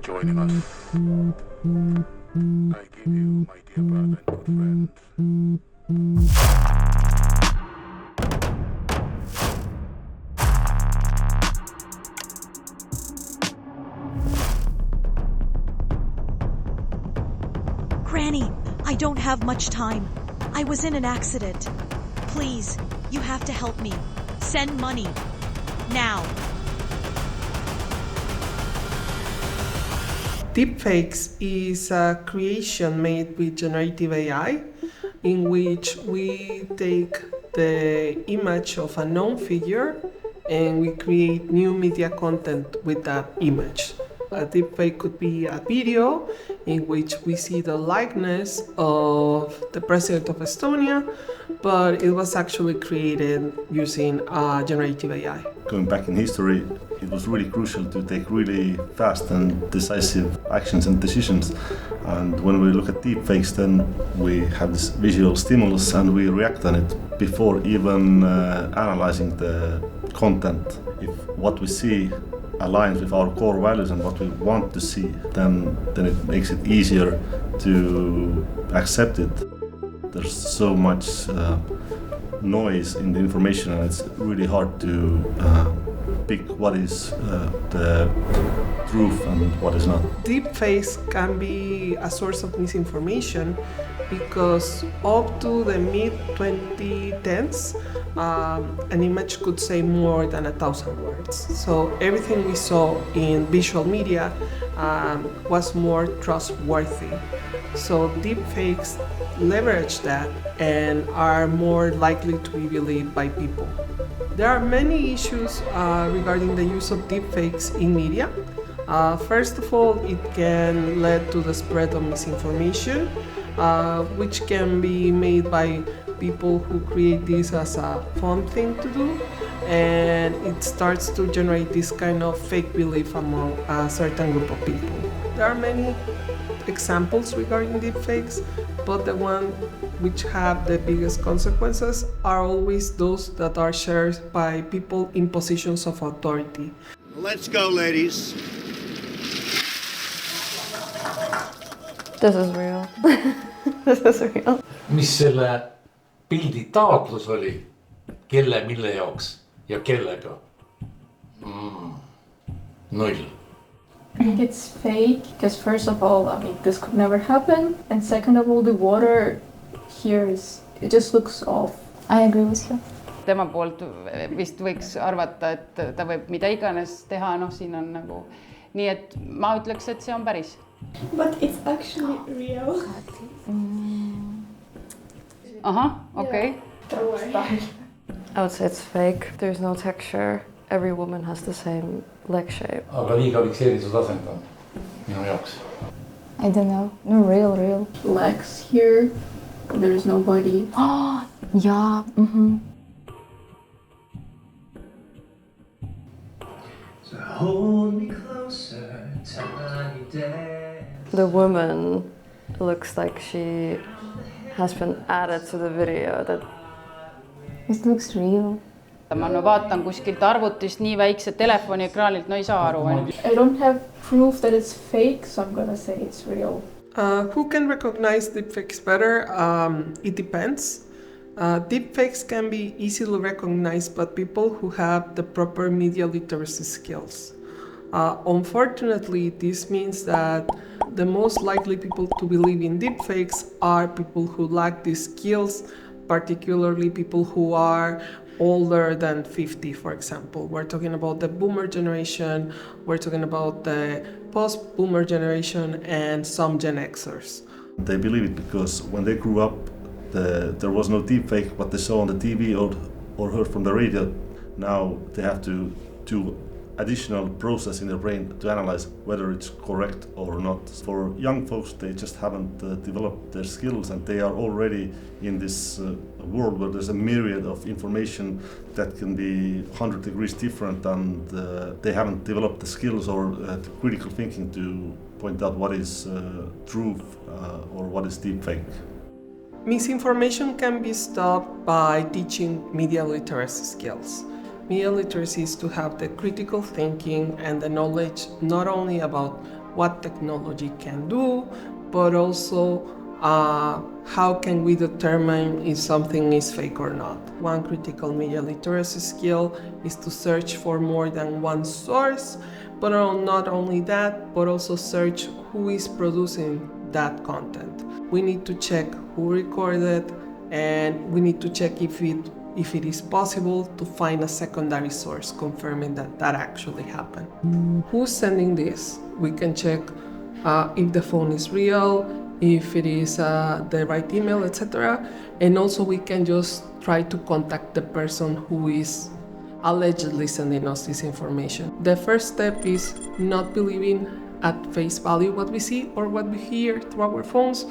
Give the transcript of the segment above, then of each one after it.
joining us. I give you my dear brother and good friend. Granny, I don't have much time. I was in an accident. Please, you have to help me. Send money. Now. Deepfakes is a creation made with generative AI in which we take the image of a known figure and we create new media content with that image. A deepfake could be a video in which we see the likeness of the president of Estonia, but it was actually created using generative AI. Going back in history, it was really crucial to take really fast and decisive actions and decisions. And when we look at deepfakes, then we have this visual stimulus and we react on it before even analyzing the content. If what we see aligns with our core values and what we want to see, then it makes it easier to accept it. There's so much noise in the information, and it's really hard to pick what is the truth and what is not. Deepfakes can be a source of misinformation because up to the mid-2010s, an image could say more than 1,000 words. So everything we saw in visual media was more trustworthy. So deepfakes leverage that and are more likely to be believed by people. There are many issues regarding the use of deepfakes in media. First of all, it can lead to the spread of misinformation, which can be made by people who create this as a fun thing to do, and it starts to generate this kind of fake belief among a certain group of people. There are many examples regarding deepfakes, but the one which have the biggest consequences are always those that are shared by people in positions of authority. Let's go, ladies. This is real. This is real. Mis selle pildi taotlus oli, kelle, mille jaoks ja kellega? Null. I think it's fake because first of all, I mean, this could never happen, and second of all, the water here it just looks off. I agree with you. Tema poolt vist võiks arvata, et ta võib mida iganes teha, siin on nagu, nii et ma ütleks, et see on päris. But it's actually real. Okay. I would say it's fake. There's no texture. Every woman has the same leg shape. Aga liiga fikseeritud asend on minu jaoks. I don't know. No, real. Legs here. There is no body. Oh, yeah. So hold me closer, tiny day. The woman looks like she has been added to the video. That it looks real. Ma vaatan kuskilt arvutist nii väikse telefoni ekraanilt, no ei saa aru. I don't have proof that it's fake, so I'm gonna say it's real. Who can recognize deepfakes better? It depends. Deepfakes can be easily recognized by people who have the proper media literacy skills. Unfortunately, this means that the most likely people to believe in deepfakes are people who lack these skills, particularly people who are older than 50, for example. We're talking about the boomer generation, we're talking about the post-boomer generation, and some Gen Xers. They believe it because when they grew up, there was no deepfake, what they saw on the TV or heard from the radio. Now they have to do additional process in their brain to analyze whether it's correct or not. For young folks, they just haven't developed their skills, and they are already in this world where there's a myriad of information that can be 100 degrees different, and they haven't developed the skills or the critical thinking to point out what is truth or what is deepfake. Misinformation can be stopped by teaching media literacy skills. Media literacy is to have the critical thinking and the knowledge not only about what technology can do, but also how can we determine if something is fake or not. One critical media literacy skill is to search for more than one source, but not only that, but also search who is producing that content. We need to check who recorded, and we need to check if it is possible to find a secondary source confirming that that actually happened. Who's sending this? We can check if the phone is real, if it is the right email, etc. And also we can just try to contact the person who is allegedly sending us this information. The first step is not believing at face value what we see or what we hear through our phones.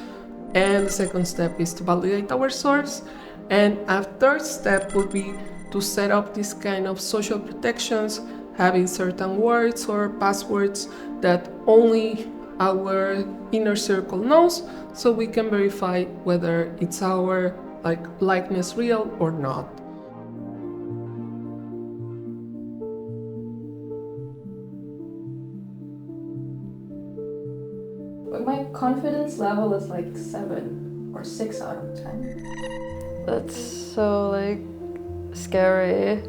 And the second step is to validate our source. And a third step would be to set up this kind of social protections, having certain words or passwords that only our inner circle knows, so we can verify whether it's our likeness real or not. My confidence level is like 7 or 6 out of 10. That's so scary,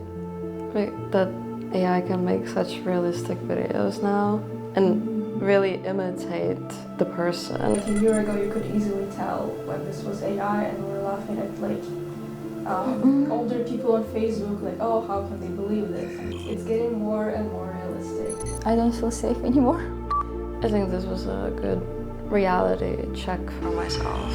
that AI can make such realistic videos now and really imitate the person. Like a year ago, you could easily tell when this was AI, and we were laughing at older people on Facebook, oh, how can they believe this? And it's getting more and more realistic. I don't feel safe anymore. I think this was a good reality check for myself.